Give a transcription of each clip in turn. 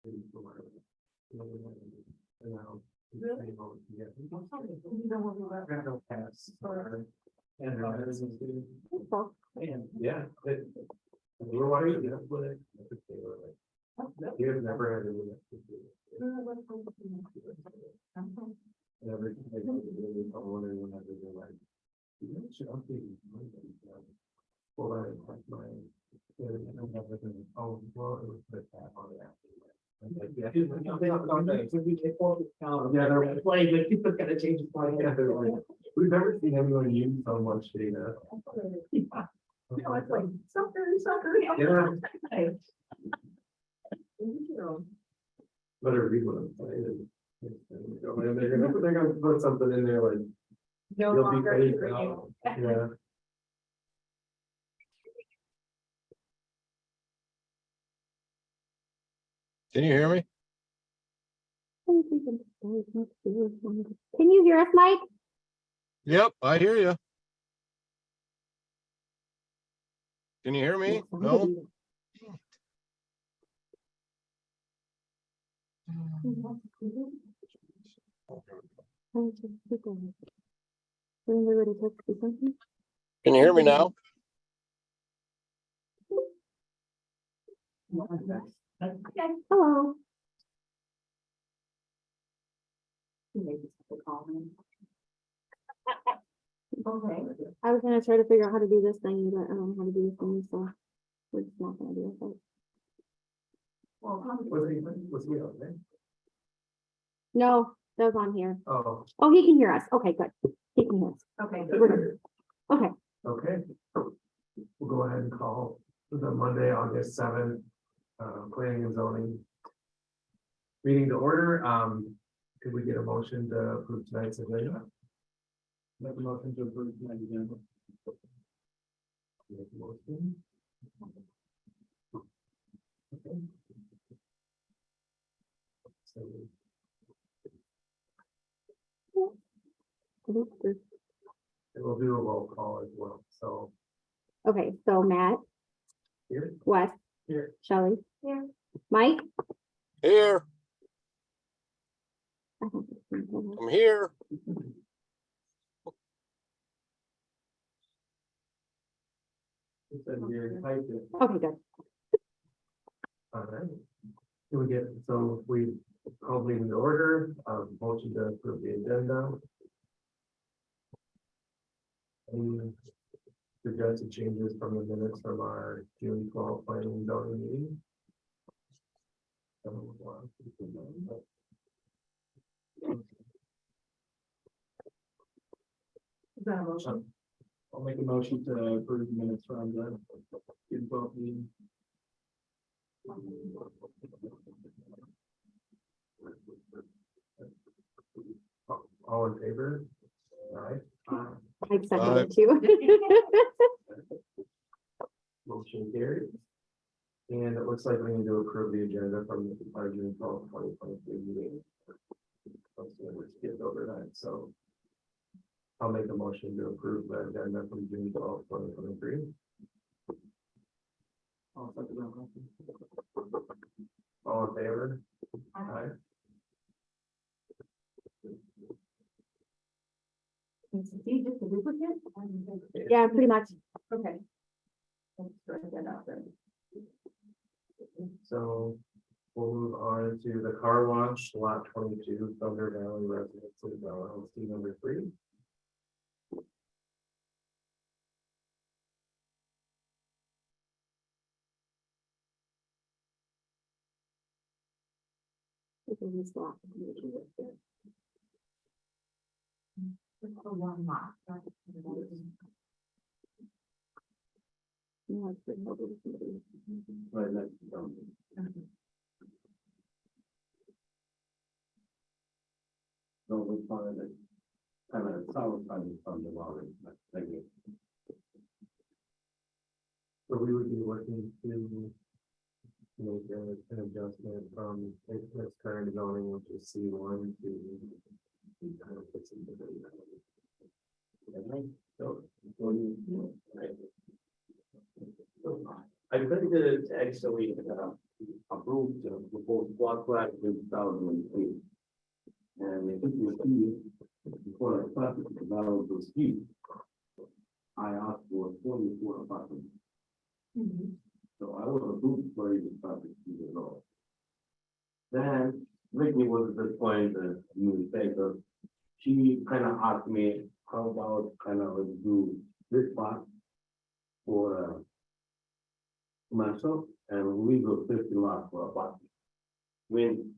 And yeah, we were wondering, you've never had to do that. Never, I'm wondering when I did it, like, you know, should update well, I like my, I don't have it in the phone, well, it was put that on it after. Yeah, they're playing, but people gotta change the point. We've never seen anyone use so much data. No, it's like sucker. Yeah. Better read what I'm saying. And they're gonna put something in there like, No you'll be longer paid for now. you. Yeah. Can you hear me? Can you hear us, Mike? Yep, I hear you. Can you hear me? No? Can you hear me now? Okay, hello. Okay. I was gonna try to figure out how to do this thing, but I don't know how to do this thing, so we're just not gonna do it. Was he on there? No, that was on here. Oh, Oh, he can hear us. Okay, good. He can hear us. Okay. We're good. Okay, okay. We'll go ahead and call the Monday, August 7th, planning and zoning meeting to order. Could we get a motion to approve tonight's agenda? Make a motion to approve tonight's agenda. Make a motion. Okay. So, we'll do a roll call as well, so. okay, so Matt, Here. Wes, Here. Shelley, Mike. Here, I don't think so. I'm here. It says here, type it. Okay, good. All right. Can we get, so we called meeting to order, motion to approve the agenda. Any suggested changes from the minutes from our June 12th planning and zoning meeting? Is that a motion? I'll make a motion to approve minutes from the June 12th meeting. All in favor? All right. I accepted it too. Motion carried. And it looks like we need to approve the agenda from our June 12th, 2023 meeting. We skipped over that, so I'll make a motion to approve the agenda from June 12th, 2023. All in favor? Aye. Is he just a duplicate? Yeah, pretty much. Okay. Let's write that out then. So we'll move on to the car wash, lot 22, Thunder Valley Residences, LLC number 3. It's a long lot. Right next to So we find it kind of solid from the water. So we would be looking to make an adjustment from this current zoning, which is C1 to kind of fix it. So, I think that it's actually approved before squad flag in 2003. And it took me a few years before I started to develop the ski. I asked for 24 apartments, so I was approved for even started ski at all. Then Whitney was at this point the newspaper. She kind of asked me, how about kind of do this part for commercial and legal 50 lots for apartment. I mean,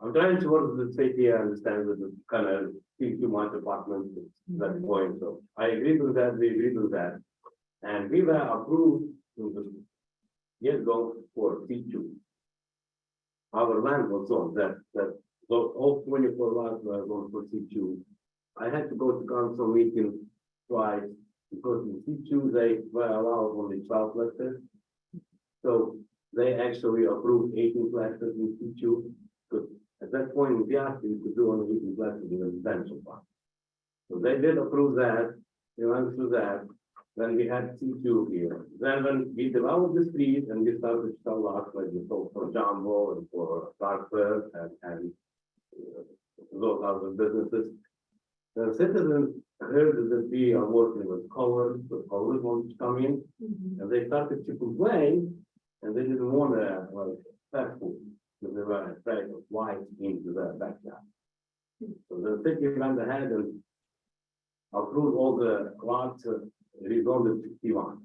I'm trying to work with the city, I understand that it's kind of too much apartments at that point, so I agreed with that, we agreed with that. And we were approved years ago for C2. Our land was on that all 24 lots were going for C2. I had to go to council meeting twice because in C2 they were allowed only 12 letters. So they actually approved 18 letters in C2. Because at that point in Piazza, you could do only 18 letters in residential part. So they did approve that. They went through that. Then we had C2 here. Then when we developed the street and we started to sell lots like we sold for Jumbo and for Darkford and those other businesses. The citizens heard that we are working with Colors, the Colors wanted to come in, and they started to complain, and they didn't want to like pet food, because they were afraid of flies into their backyard. So the city went ahead and approved all the lots, rezoned to 61.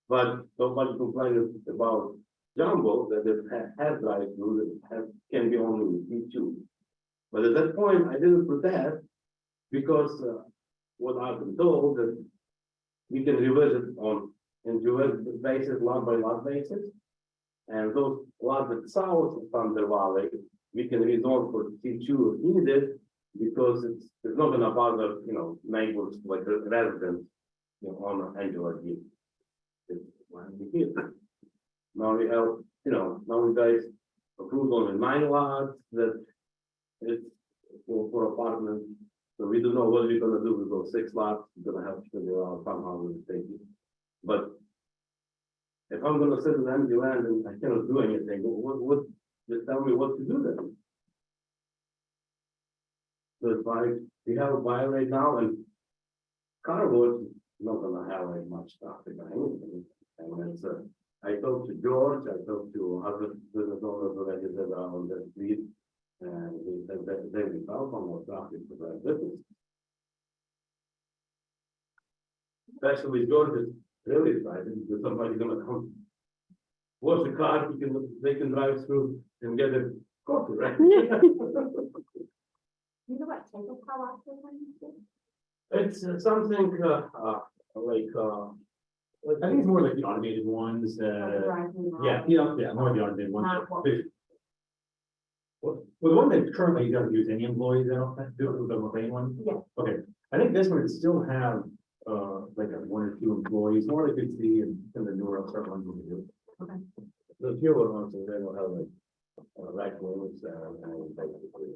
But nobody complained about Jumbo, that it has drive-through, that can be only C2. But at that point, I didn't protest, because what I've been told that we can revisit on individual basis, lot by lot basis. And those lots that south of Thunder Valley, we can rezone for C2 if needed, because it's not gonna bother, neighbors like the residents, on Angela G. It's one of the kids. Now we have, now we guys approved only 9 lots that it's for apartments. So we don't know what we're gonna do with those 6 lots. We're gonna have to figure out somehow with the state. But if I'm gonna sit in empty land and I cannot do anything, what, just tell me what to do then. So it's like, we have a buyer right now and Carwood is not gonna have very much traffic or anything. And it's, I talked to George, I talked to other business owners already that are on the street. And they said that they will welcome more traffic for their business. Especially George is really excited because somebody's gonna come. Wash the car, they can drive through and get a coffee, right? You know what type of car wash they're going to do? It's something like I think it's more like the automated ones, more the automated ones. Not what- Well, the one that currently doesn't use any employees, I don't think, do it with the McLean one. Yeah. Okay, I think this one would still have, like a 1 or 2 employees, more like you'd see in the newer upstart ones we do. the fewer ones, and they don't have like raccoons and basically.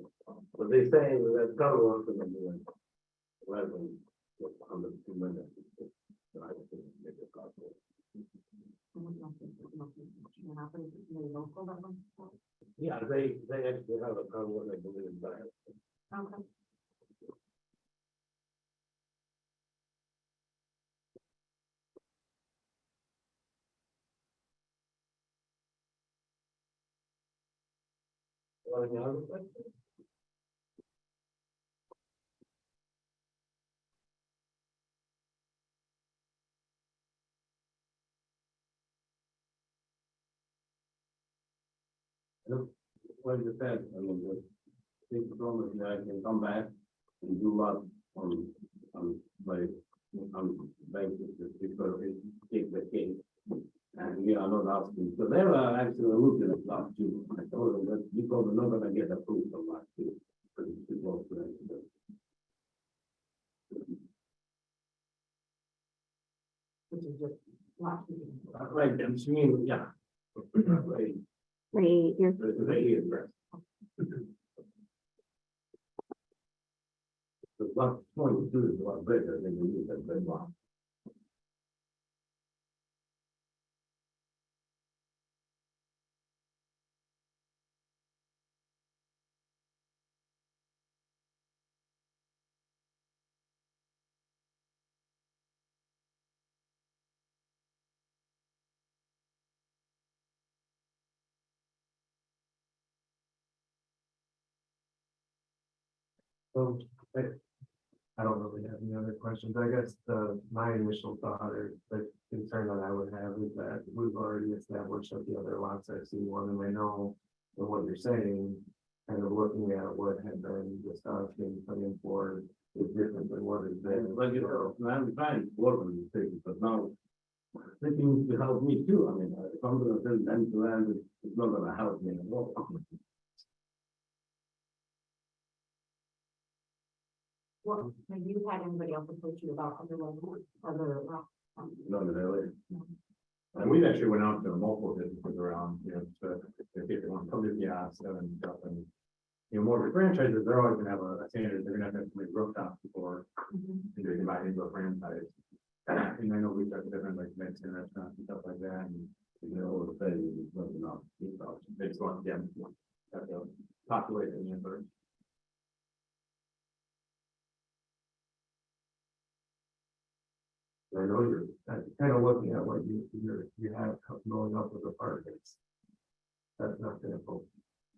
But they say that car wash is gonna be like 11, 102 minutes. So I think make a car wash. Yeah, they actually have a car wash, I believe, in there. Okay. Any other questions? Look, like I said, I mean, the big problem is that I can come back and do lot on my, on basis that people take the case. And we are not asking, so they were actually looking at lot 2. I told them that you probably not gonna get approved on lot 2. Because it's too close to that. Which is just lots of. Right, I'm seeing, yeah. Right, Right here. right here, right. The lot 22 is a lot bigger than we use that big lot. So, I don't really have any other questions. I guess my initial thought or the concern that I would have is that we've already established that the other lots are C1, and I know from what you're saying, kind of looking at what had been discussed and putting forward is different than what is there. But you know, I'm trying to work on these things, but now thinking to help me too. I mean, if I'm gonna send them to land, it's not gonna help me at all. Well, have you had anybody else approach you about other None of that. And we actually went out to multiple businesses around, you know, to, if they want to come to the and stuff, and. You know, more of the franchises, they're always gonna have a standard, they're gonna have to make rooftops before they can buy into a franchise. And I know we've got different like Mexican restaurants and stuff like that, and You know, the thing is nothing else. they just want, yeah, have to populate it, but. I know you're kind of looking at what you have going up with apartments. That's not gonna help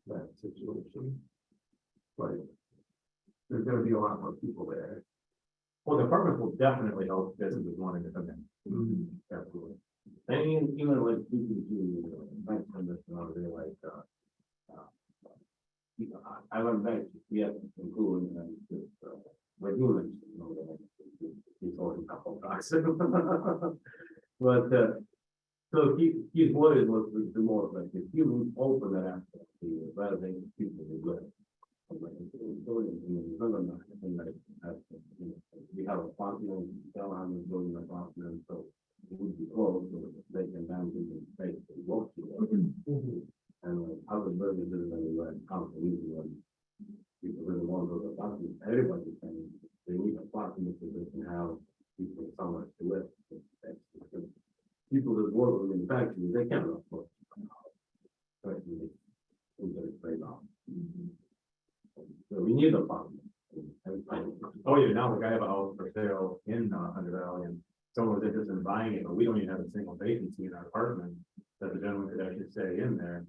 that situation. But there's gonna be a lot more people there. Well, the apartments will definitely help businesses wanting to come in. Absolutely. And even like people do, like, and this, they're like, you know, I went back to Seattle and cool and just, like you mentioned, you know, that he's always a couple of guys. But, so he's worried was the more like if you open that aspect to you, rather than people who good. We have a partner, tell I'm building a partner, so it would be close, so they can manage the space to work together. And other businesses and like companies, when people really want those apartments, everybody's saying they need a partner so they can have people somewhere to live. People that work in manufacturing, they can't afford. Especially in the trade off. So we need a partner. Oh, yeah, now like I have a house for sale in Hunter Valley and someone was interested in buying it, but we don't even have a single vacancy in our apartment that the gentleman could actually stay in there.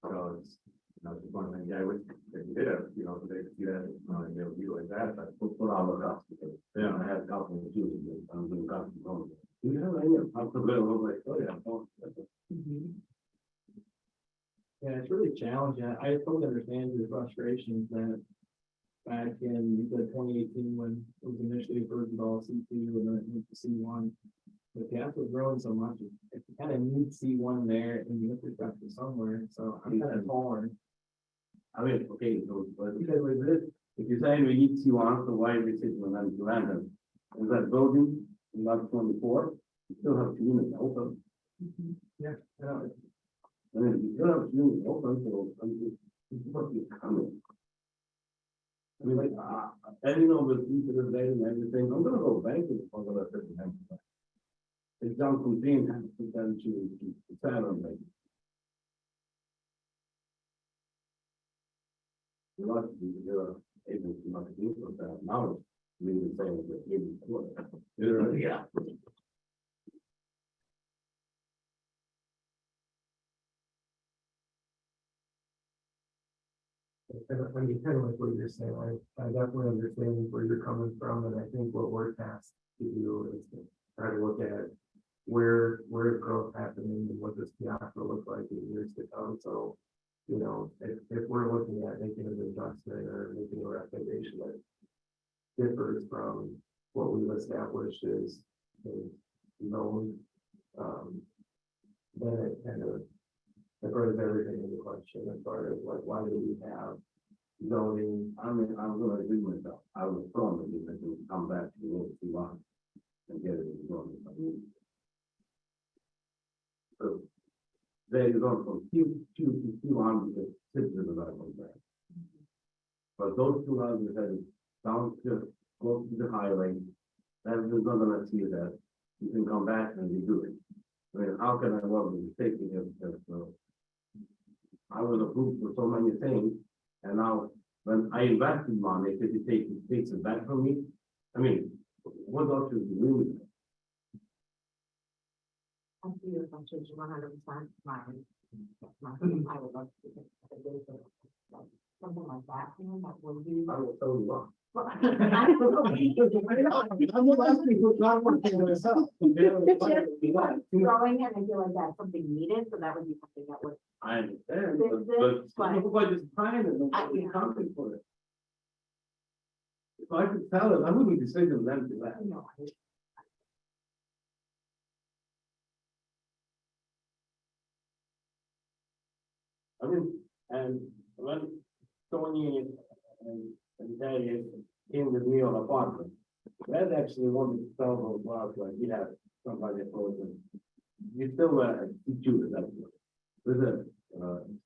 So it's, you know, just one thing, yeah, I would, if you did have, you know, they could see that, and they would utilize that, but Put all the costs, because, yeah, I had couples of students, I'm doing couples of homes. Do you have any, I'm like, oh, yeah. Yeah, it's really challenging. I totally understand your frustrations that back in, you said 2018, when it was initially approved with all C2 and then it went to C1. The gas was growing so much, it kind of needs C1 there and the infrastructure somewhere, so I'm kind of torn. I mean, okay, so, but because with this, if you're saying we need C1, so why are we sitting on that random? Is that building, in lot 24, you still have two units open. Yeah. I mean, you still have two units open, so I'm just, what is coming? I mean, like, and you know, with each of the day and everything, I'm gonna go back to the puzzle at certain time. It's down from 3.5% to 7, like. A lot of people, able to not do for that now, really saying that even before. Yeah. I mean, kind of like what you're saying, I definitely understand where you're coming from, and I think what we're tasked to do is to try to look at where is growth happening and what does Piazza look like in years to come, so, you know, if we're looking at making an adjustment or making a recommendation that differs from what we've established is known, then it kind of throws everything into question as far as like, why do we have zoning? I mean, I'm gonna agree with myself. I was strong with it, to come back to the old C1 and get it in going. So there you go from Q2 to Q1 because citizens are not going back. But those two houses that is down to go to the highway, that is not gonna see that. You can come back and redo it. I mean, how can I work with the safety if I was approved for so many things, and now when I invested money, if it takes it back from me, I mean, what else is the limit? I see your assumptions 100% mine. I would love to get something like that, you know, that would be. I will tell you what, Well, I don't know. I'm the last people not working on myself. Throwing it, I feel like that's something needed, so that would be something that would. I understand, This- but nobody's trying it, nobody's accounting for it. If I could tell it, I wouldn't be saying them to that. You know, I mean, and when Tony and Daddy came with me on apartment, Dad actually wanted to sell those lots, like he had somebody approach him. You still, do that. There's a,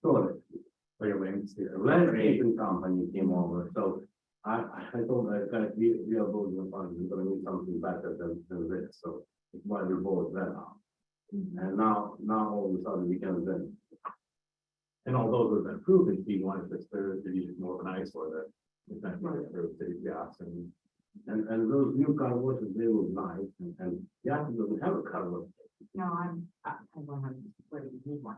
storage. Like a landscape. A landscaping company came over, so I told her, we are both in fund, we're gonna need something better than this, so it's why we bought that out. And now all of a sudden we can then, And all those have been proven, P1, if it's there, to use more of an eyesore that. It's not really for city gas and. and those new car washes, they look nice, and yeah, doesn't have a car wash. no, I don't have, where you need one.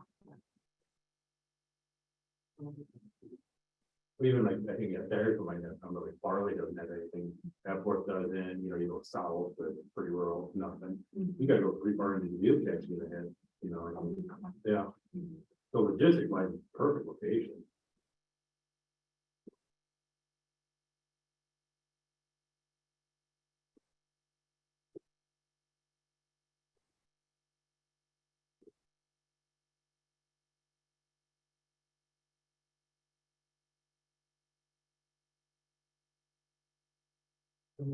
Even like, I think, there, for like, something like Farley doesn't have anything, Airport doesn't, you go south, but it's pretty rural, nothing. You gotta go 3 bars into the to actually get ahead, yeah. So logistic wise, perfect location. I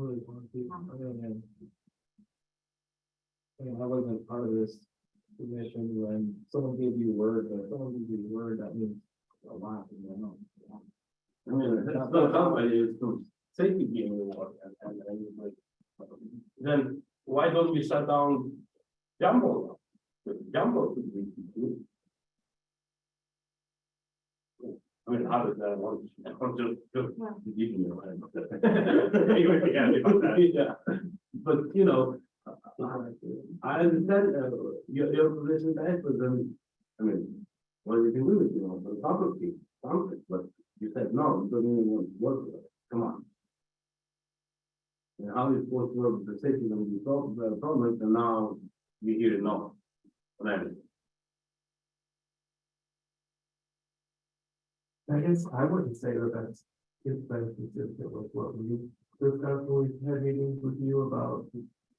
wasn't part of this commission when someone gave you word, but someone gives you word, that means a lot, I mean, that's not somebody, it's to safety being involved, and like, then why don't we shut down Jumbo? Jumbo could be, I mean, how does that work? Just giving you a hand. You would be happy about that. Yeah, but I understand, your position there, but then, I mean, what you can do is, for the property, conflict, but you said, no, you don't even want to work with it, come on. And how are you supposed to work with the safety when you talk about the problem, and now we hear it no. Whatever. I guess I wouldn't say that that's, it's been consistent with what we discussed when we had meetings with you about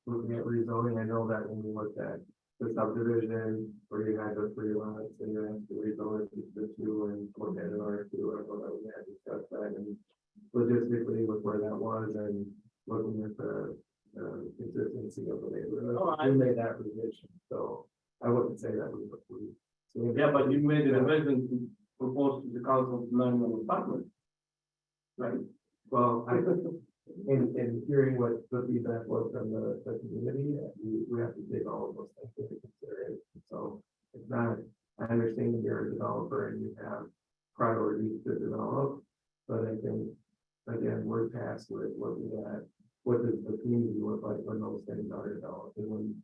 looking at rezoning. I know that when we looked at the subdivision where you had the 3 lots and you had to rezone it to the 2 and look at an R2, I know that we had discussed that and logistically with where that was and looking at the consistency of the neighborhood. Oh, We made that revision, so I wouldn't say that we. Yeah, but you made a revision to propose to the council to nine apartment. Right? Well, in hearing what the feedback was from the community, we have to take all of those things into consideration. So it's not, I understand you're a developer and you have priorities to develop, but I think, again, we're tasked with looking at what does the community look like when those things are developed, and when,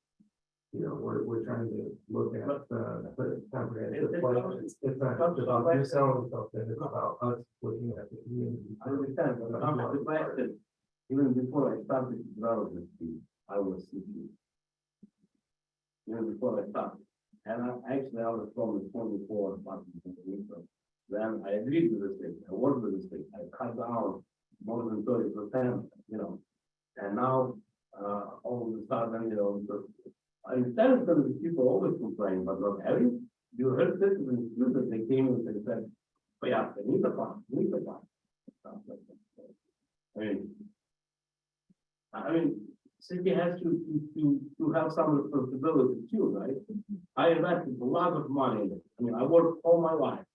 we're trying to look at the comprehensive plan. It's not just about you selling something, it's about us looking at the community. I understand, but I'm the fact that even before I started development, I was CP. Even before I started, and I was from the 24 apartments in the winter. Then I agreed with the state, I worked with the state, I cut down more than 30%, and now, all of a sudden, I understand that people always complain, but not having, you heard citizens too, that they came and they said, oh yeah, they need the farm, we need the farm. I mean, city has to have some responsibility too, right? I invested a lot of money in it. I mean, I worked all my life.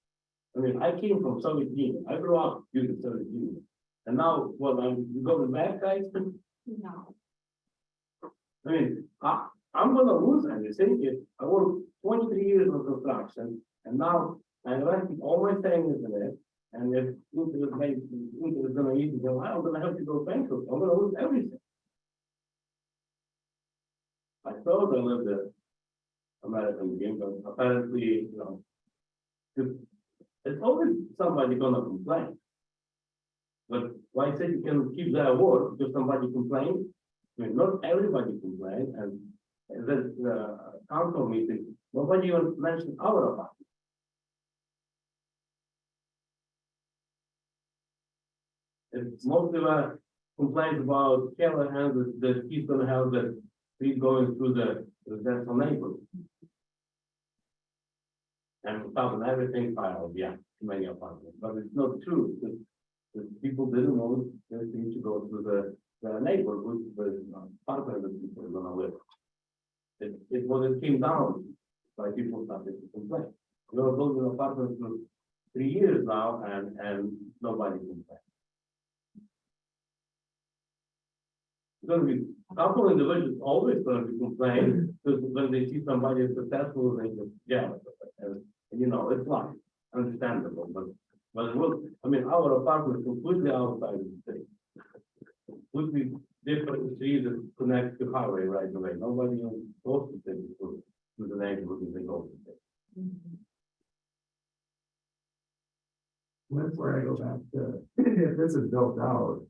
I mean, I came from Soviet Union. I grew up during the Soviet Union. And now, what, I'm going back, guys? No. I mean, I'm gonna lose everything. If I worked 23 years of construction, and now I invested all my savings in it. And if interest gonna eat me, I'm gonna have to go bankrupt. I'm gonna lose everything. I thought I lived the American dream, but apparently, it's always somebody gonna complain. But why say you can keep that word because somebody complained? I mean, not everybody complained, and the council meeting, nobody even mentioned our apartment. It's mostly complaints about Callahan, that he's gonna have the, he's going through the residential neighborhood. And found everything filed, yeah, many apartments, but it's not true, the people didn't know they need to go through the neighborhood, the apartment that people are gonna live. It was, it came down, by people started to complain. We were building apartments for 3 years now, and nobody complained. It's gonna be, couple individuals always gonna be complaining, because when they see somebody is successful, they just, yeah, and you know, it's life, understandable, but look, I mean, our apartment is completely outside of the city. Completely different streets that connect to highway right away, nobody even goes to take it to the neighborhood if they go to it. That's where I go back to, if this is built out.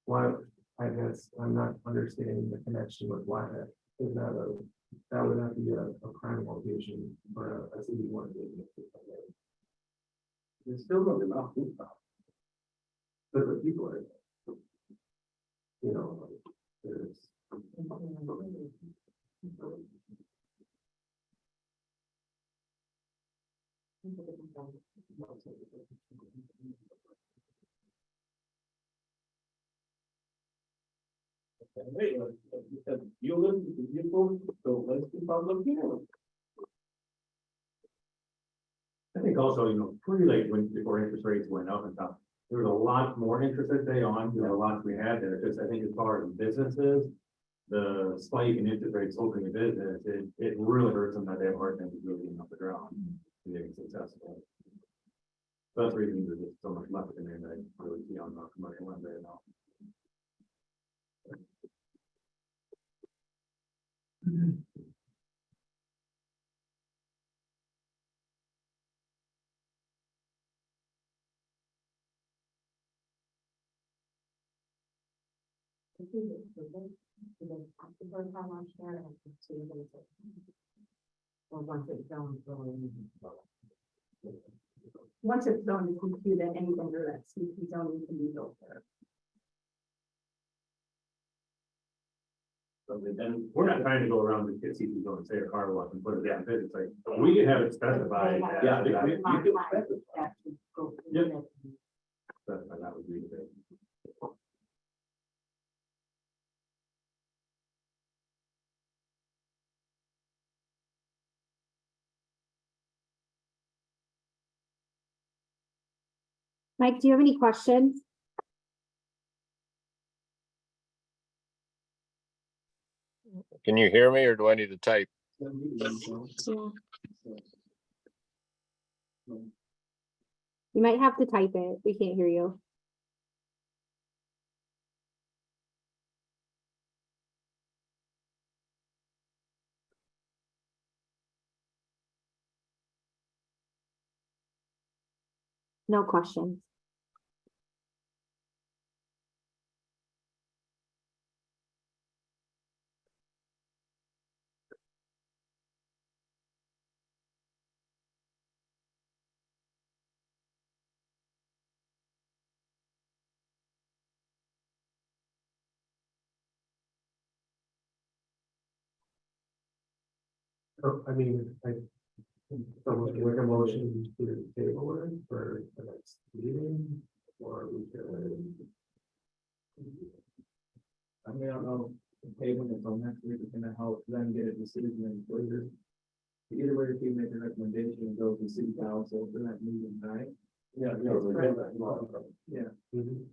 Why, I guess, I'm not understanding the connection with why that is not a, that would not be a prime location for a city one. There's still not enough rooftop. But the people are, you know, there's. Hey, you listen to people, so let's keep on looking at it. I think also, pretty late when, before interest rates went up and stuff, there was a lot more interest that day on, a lot we had there, just I think as far as businesses. The spike in interest rates opening a business, it really hurts them that they have a hard time moving off the ground, and being successful. So that's the reason there's just so much left in there that I really see on the commercial end there now. Or once it's zoned, once it's zoned, you can do that anything under that CP zone can be built there. So then, We're not trying to go around and get CP going and say a car wash and put it down, it's like, we can have it specified. that- yeah, that- you can specify. Yep. That would be the thing. Mike, do you have any questions? Can you hear me or do I need to type? Yeah. You might have to type it. We can't hear you. No questions. I mean, someone can make a motion to table it for the next meeting, or we can. I mean, I don't know, table it on next week, it's gonna help them get a decision in later. Either way, if you make a recommendation and go to city council for that meeting, right? Yeah, Yeah. Mhm.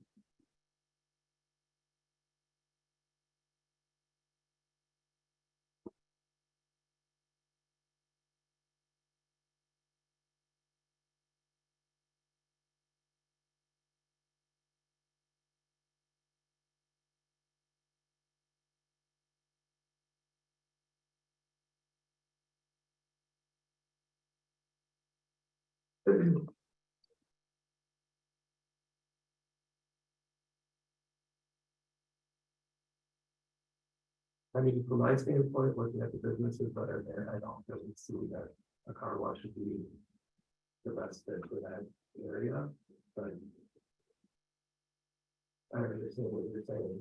I mean, from my standpoint, looking at the businesses that are there, I don't really see that a car wash would be the best fit for that area, but I understand what you're saying.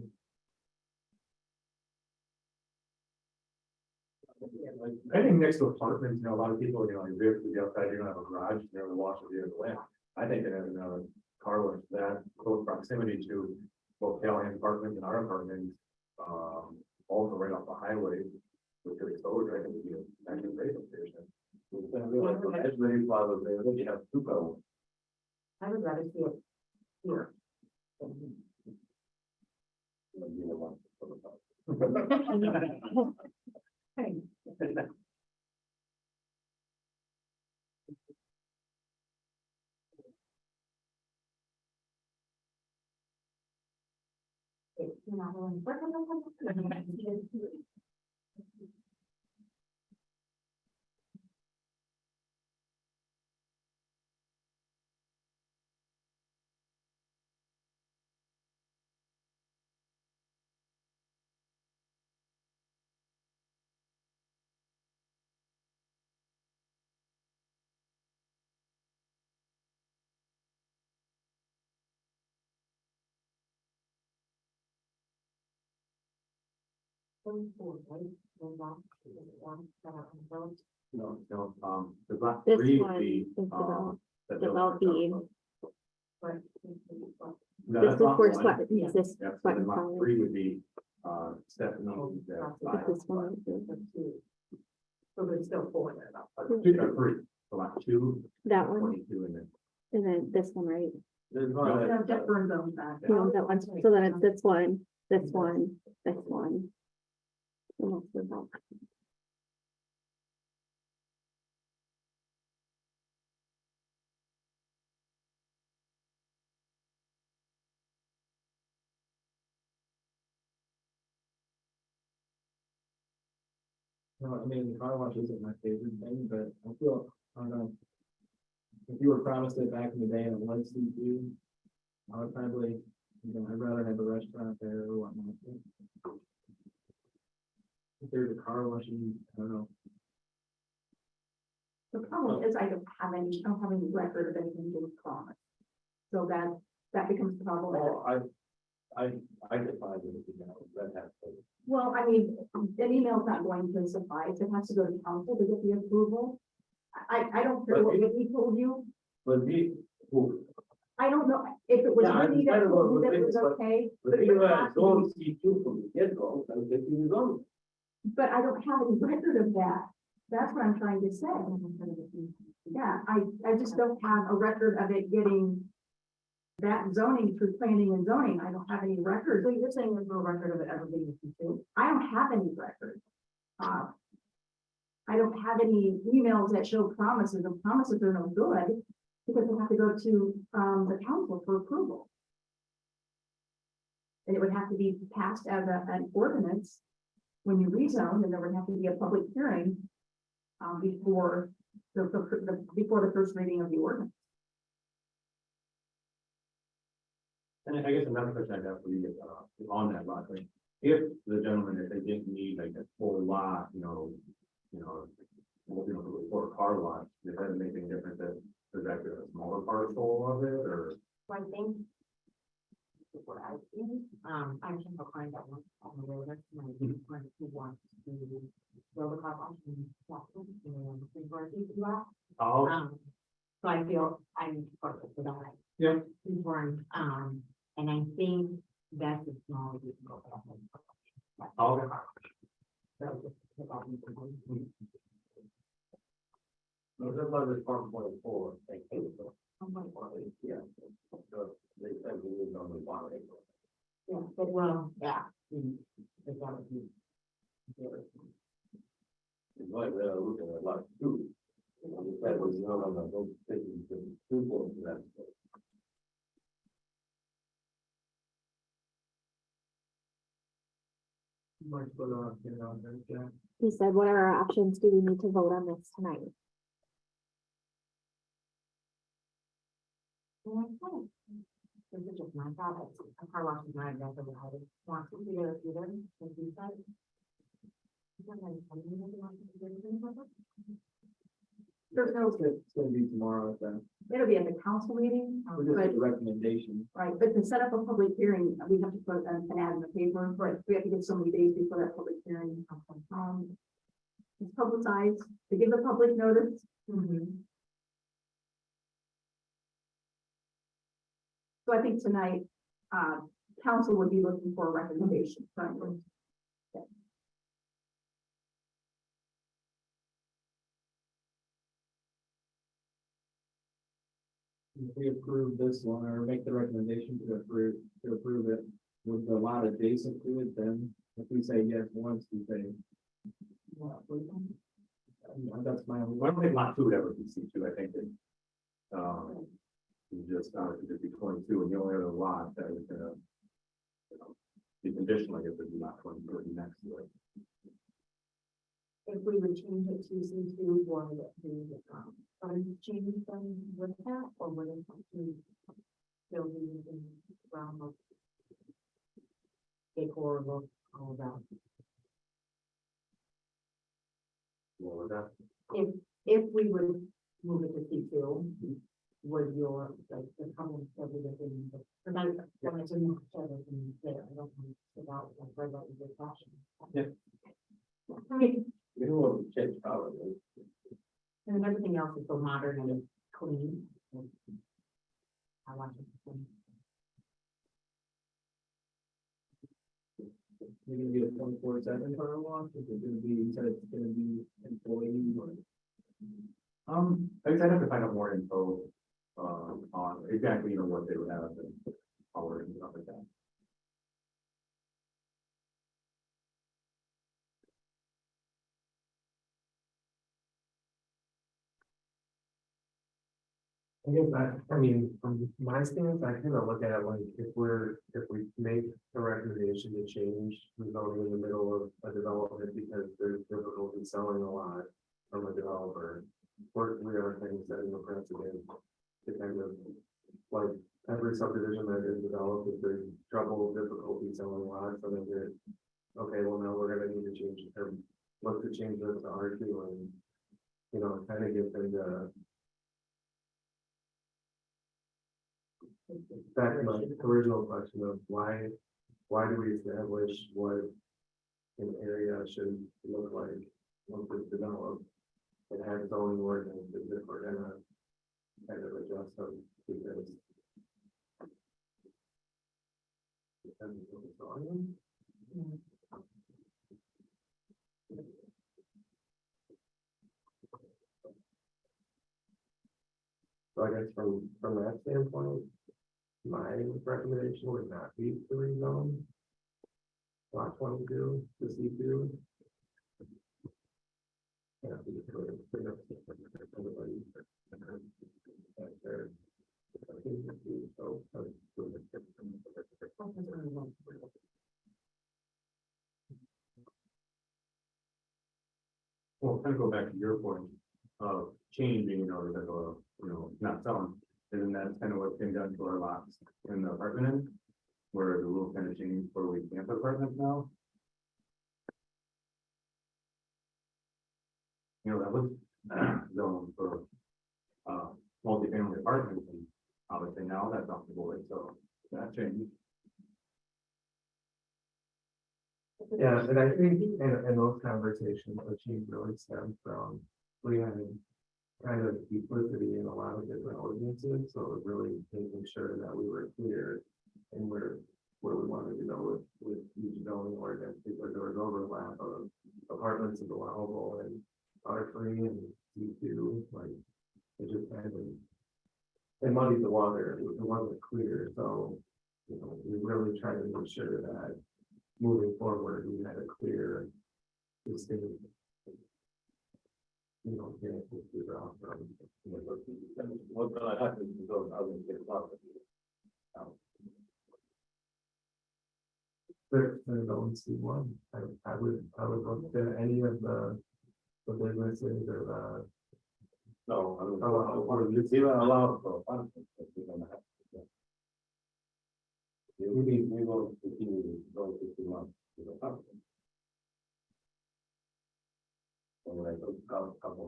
I think next to apartments, a lot of people, like, live to the outside, you don't have a garage, you never wash the vehicle in. I think it has another car wash that close proximity to both Callahan apartments and our apartments. Also right off the highway, with good exposure, I think would be a nice great location. That's very far away, I think you have two cars. I would rather see it here. Hey, it's not really- No, the block This three would one be. is that develop building. the, No, this that's is lot for one. sweat, yes, this Yeah, so sweat then and lot fire. three would be, Stephanie. This one right here. So there's still four there though. Two or three, so lot two, That one, 22, and then. and then this one, right? There's No. one, No, just burn those back. No, that one, so then it's this one, this one, this one. And that's the back. No, I mean, the car wash isn't my favorite thing, but I feel, I don't know. If you were promised it back in the day and it was you, I would probably, I'd rather have a restaurant there or whatnot. If there's a car wash, I don't know. The problem is I don't have any record of anything being promised. So that becomes the problem. well, I define it, that has to. Well, I mean, an email's not going to suffice. It has to go to council to get the approval. I don't care what he told you. But who, I don't know if it was Yeah, I really that understand told what you that it we're was saying, okay. but But it you was have not to don't be- see you from the get-go, and get you zone. But I don't have any record of that. That's what I'm trying to say. Yeah, I just don't have a record of it getting that zoning through planning and zoning. I don't have any record. So you're saying there's no record of it ever being issued? I don't have any record. I don't have any emails that show promises, and promises are no good because they have to go to, the council for approval. And it would have to be passed as an ordinance when you rezone, and there would have to be a public hearing before before the first reading of the ordinance. And I guess another question I got for you, on that lot, like, if the gentleman, if they didn't need like a full lot, for a car lot, does that make any difference that there's actually a smaller parcel of it, or? So I think. What I think, I can find that one on the road, that's my friend who wants to build a car wash in Boston, and before he do that. Oh, So I feel I'm part of that. Yeah. Informed, and I think that's a small. You can go back. Okay. No, that's why there's 1.4, like, yeah. So they said we need only 1 acre. Yeah, but well, yeah. It's like they're looking at lot 2. And they said, well, don't take it to 2 points to that. Might put on, there, yeah. He said, what are our options? Do we need to vote on this tonight? This is just my thought, a car wash is not exactly what I would want to do either, if you decide. There's no, It's gonna be tomorrow, then, it'll be at the council meeting, we're just but, a recommendation. right, but to set up a public hearing, we have to put an ad in the paper, but we have to get so many days before that public hearing. It's publicized, they give the public notice. So I think tonight, council would be looking for a recommendation, frankly. If we approve this one, or make the recommendation to approve it with a lot adjacent to it, then if we say yes once, we say. That's my only. I don't think lot two would ever be C two, I think that. You just, it could be 22, and the only other lot that is gonna. You know, be conditional, I guess, would be lot 22 would be next to it. If we would change it to C two, would it be, change them with that, or would it be still be within the realm of decor, look, all that? Well, that, If we would move it to C two, would your, like, the comments that we within, the night, when it's in the everything there, I don't want to about, like, right out of the fashion. Yeah. I mean, You know what the change power is? and then everything else is so modern and clean. I want it. You're gonna be a 24/7 car wash, is it gonna be, you said it's gonna be employee or? I guess I'd have to find out more info, on exactly, you know, what they would have and hours and stuff like that. I guess I mean, from my stance, I kind of look at it like if we make a recommendation to change the zoning in the middle of a development because there's difficulty selling a lot from a developer. We are things that in the precedent to kind of like every subdivision that is developed, if there's trouble, difficulty selling lots, then it, okay, well, now we're gonna need to change it or look to change this to R2 and, you know, kind of get them to back to my original question of why do we establish what an area should look like once it's developed? It has its own ordinance, if we're gonna kind of adjust them because. Depending on the volume. So I guess from that standpoint, my recommendation would not be to rezone lot 22 to C2. Yeah, we just go to everybody. Well, kind of go back to your point of changing, you know, because of, you know, not selling, and that's kind of what's been done to our lots in the apartment end, where the rules kind of changed where we can't put apartments now. You know, that was zoned for multi-family apartments, and obviously now that's off the board, so that changed. Yeah, and I think in those conversations, the chief really stemmed from, we had kind of duplicity in a lot of different ordinances, so it was really making sure that we were clear and where we wanted to go with each zoning ordinance, because there was overlap of apartments is allowable and R3 and C2, like, it just kind of, it muddied the water, it wasn't clear, so, you know, we really tried to make sure that moving forward, we had a clear, distinct, you know, get figure out from. What's gonna happen is those others get lost. There's only C1. I would look to any of the businesses or No, I don't Oh, know, it's even allowed for apartments, but we're gonna have to. We will continue to go to 2 months.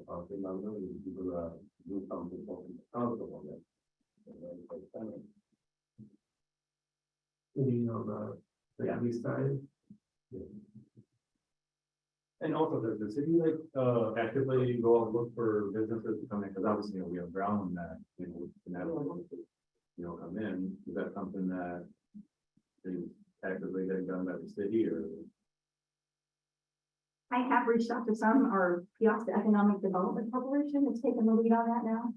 couple of things, I'm really, people, do something for the council on that. You know, the east side. And also, does the city like, actively go out and look for businesses to come in, because obviously, we have ground that, can have, come in, is that something that is actively getting done by the city, or? I have reached out to some, our Piasta Economic Development Corporation has taken the lead on that now.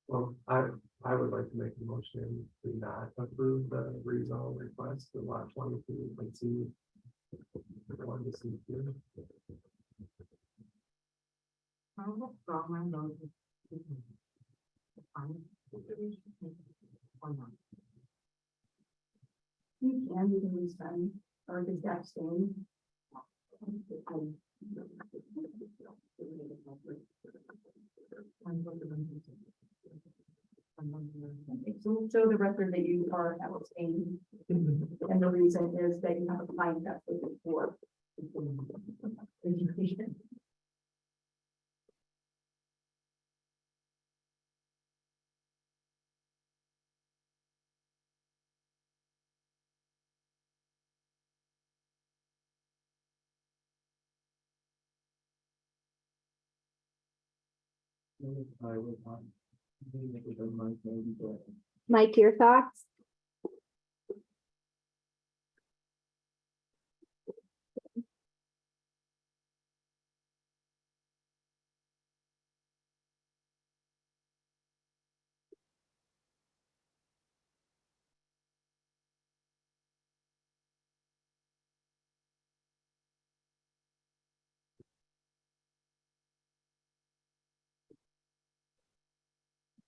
Well, I would like to make a motion to not approve the rezone request for lot 22, and see. One to see here. You can resign or just abstain. So show the record that you are abstaining, and the reason is that you have a client that's looking for education. I would, make it a month, maybe, but Mike, your thoughts?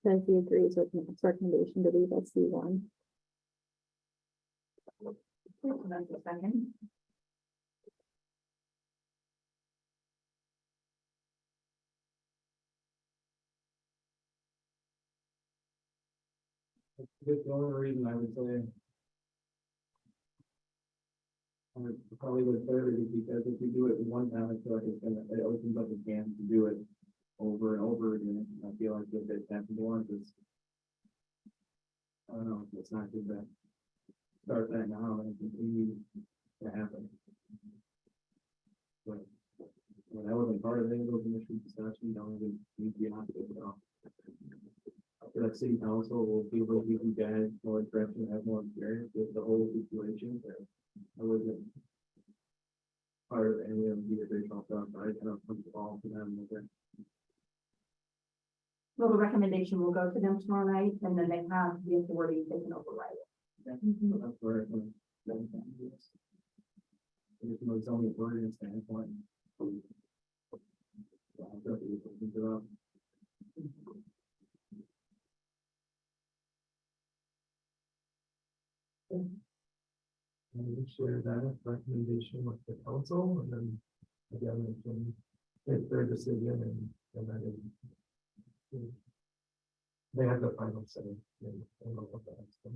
Says he agrees with Matt's recommendation to leave as C1. That's a second. the only reason I would say. I would probably would third is because if we do it one time, I feel like it opens up a can to do it over and over again. I feel like if it happens once, it's. I don't know, it's not good to start that now and continue to happen. But when I wasn't part of any of those initial discussions, I wasn't need to be honest with it all. I feel like city council will be able to give you guys more direction, have more experience with the whole situation. But I wasn't part of any of the original stuff. I kind of put the ball to them with it. Well, the recommendation will go to them tomorrow night, and then they have the authority, they can override it. So that's where it was. There's no zoning ordinance standpoint. So I'll definitely look it up. And we share that recommendation with the council, and then again, they can make their decision, and then they have the final say. in all of that, so.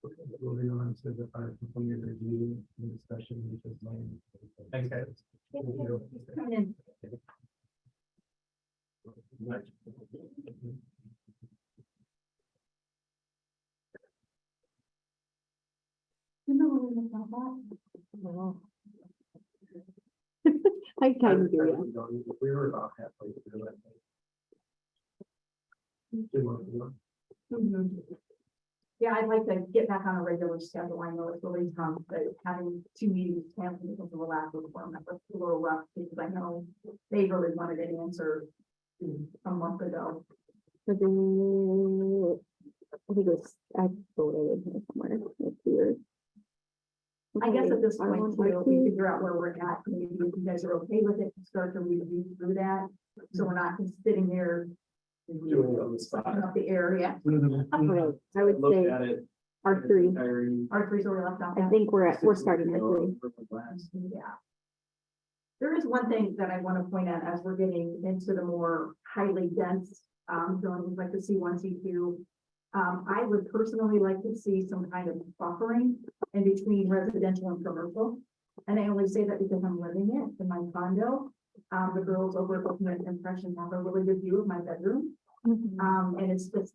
Okay, moving on to the completed review and discussion, which is mine. Thanks, guys. Thank you. Come in. You know what we about that? I kind of hear you. We were about halfway through it. Mhm. Yeah, I'd like to get back on a regular schedule. I know it's really tough, but having 2 meetings canceled because of a lack of form, that was a little rough, because I know they really wanted an answer a month ago. But then, I think it was, I voted in here somewhere, it's weird. I guess at this I point, want too, if R2. we figure out where we're at, maybe if you guys are okay with it, start to review through that. So we're not just sitting there Doing it on the spot. talking about the area. Okay, I would Looked say at it. R3. Entire- Our three's already left off. I that. think we're starting at 3. Glass. Yeah. There is one thing that I want to point out as we're getting into the more highly dense, zones like the C1, C2. I would personally like to see some kind of buffering in between residential and commercial. And I only say that because I'm living it in my condo. The girls over at Ultimate Impression have a really good view of my bedroom. And it's just,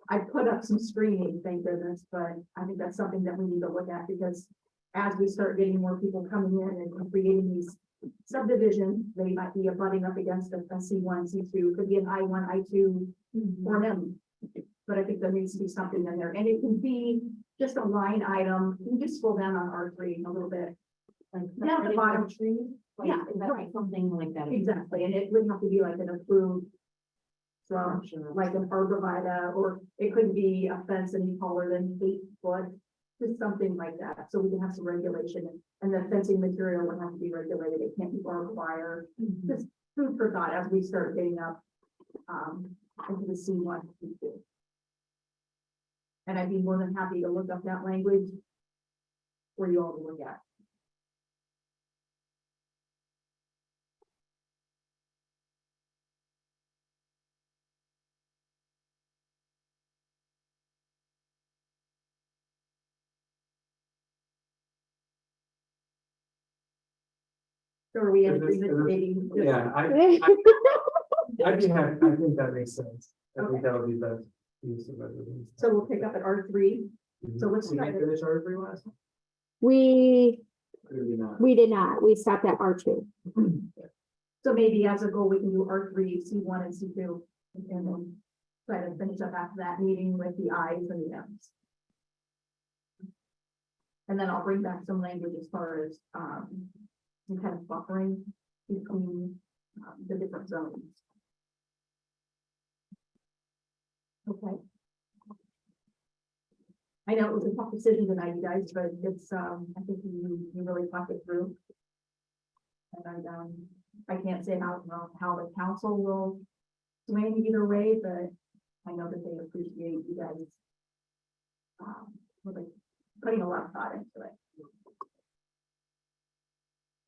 I put up some screening, thank goodness, but I think that's something that we need to look at because as we start getting more people coming in and creating these subdivisions, they might be abutting up against a C1, C2, could be an I1, I2, or an M. But I think there needs to be something in there, and it can be just a line item. You can just scroll down on R3 a little bit. Down at the bottom tree. Yeah, right. Something like that. Exactly, and it wouldn't have to be like an approved. So, like an arborvitae, or it could be a fence any taller than 8 foot, just something like that, so we can have some regulation. And the fencing material would have to be regulated, it can't be barbed wire, just food for thought as we start getting up. Into the C1, C2. And I'd be more than happy to look up that language. For you all to look at. So are we in agreement, maybe? Yeah, I'd be happy, I think that makes sense. I think that would be best use of everything. So we'll pick up at R3, so let's Did try you to, finish our three last? We Clearly not. did not. We stopped at R2. so maybe as a goal, we can do R3, C1 and C2. And then try to finish up after that meeting with the I's and the M's. And then I'll bring back some language as far as, some kind of buffering between the different zones. Okay. I know it was a tough decision tonight, you guys, but it's, I think you really talked it through. And, I can't say how the council will swing either way, but I know that they appreciate you guys. Really putting a lot of thought into it.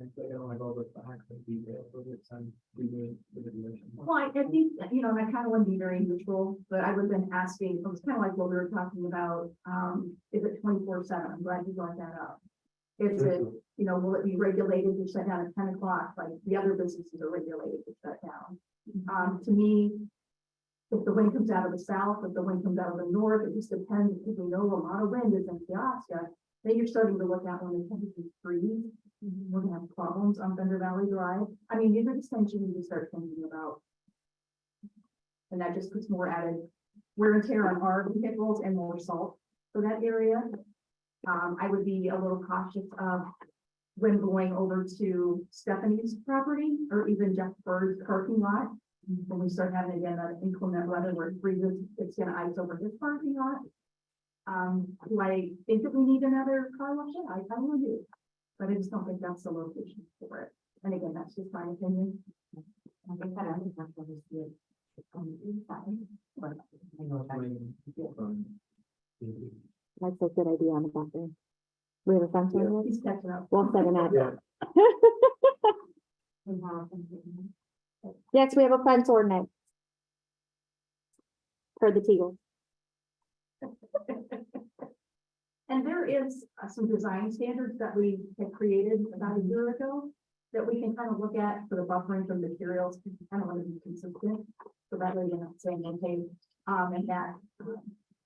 I don't like all the facts and details of it, so I'm doing the admission. Well, I think, you know, and I kind of want to be very neutral, but I would have been asking, it was kind of like what we were talking about, is it 24/7? I'm glad you brought that up. Is it, you know, will it be regulated to shut down at 10 o'clock, like the other businesses are regulated to shut down? To me, if the wind comes out of the south, if the wind comes out of the north, it just depends, because we know a lot of wind is in Piasta. Then you're starting to look at when the temperatures freeze, we're gonna have problems on Thunder Valley Drive. I mean, these are just things you need to start thinking about. And that just puts more added wear and tear on our vehicles and more salt for that area. I would be a little cautious of when going over to Stephanie's property or even Jeff Bird's parking lot. When we start having again that inclement weather where it freezes, it's gonna ice over his parking lot. Do I think that we need another car wash? Yeah, I probably do. But I just don't think that's the location for it. And again, that's just my opinion. I think that that's what is good. Inside, but I know that. That's a good idea on the back there. We have a fence on it. He's catching up. Well, 7 up. Yeah. We have something. Yes, we have a fence ordinance. For the Teagle. And there is some design standards that we had created about a year ago that we can kind of look at for the buffering from materials, because we kind of want to be consistent. So that way you're not saying, okay, and that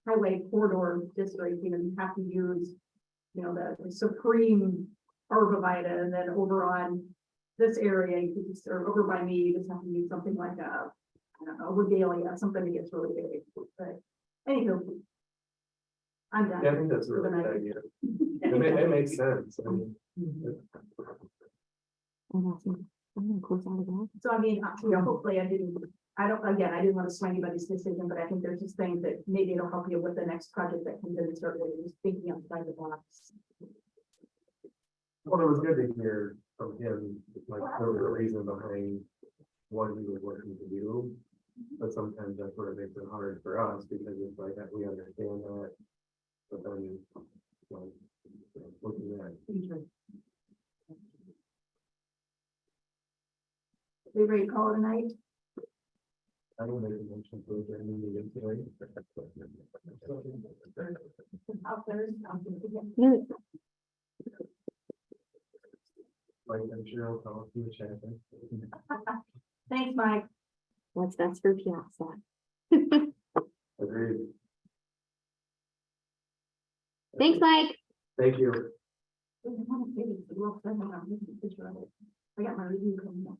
highway corridor district, you know, you have to use, you know, the supreme arborvitae, and then over on this area, you could just, or over by me, you just have to use something like a, I don't know, regalia, something that gets really big. But anywho, I'm done. Yeah, I think that's a really good idea. It makes sense. I mean, I'm gonna close out of that. So I mean, you know, hopefully I didn't want to sway anybody's decision, but I think there's just things that maybe it'll help you with the next project that comes in and start really just thinking outside the box. Well, it was good to hear from him, like, the reason behind what he was looking to do. But sometimes that's what it makes it hard for us, because it's like that we understand that. But then, like, looking at, We ready to call it a night? I don't make a mention to adjourn the meeting today. Out there, No, Like, I'm sure I'll call you a chat. Thanks, Mike. what's best for Piazza? Agreed. Thanks, Mike. Thank you. I got my review coming up.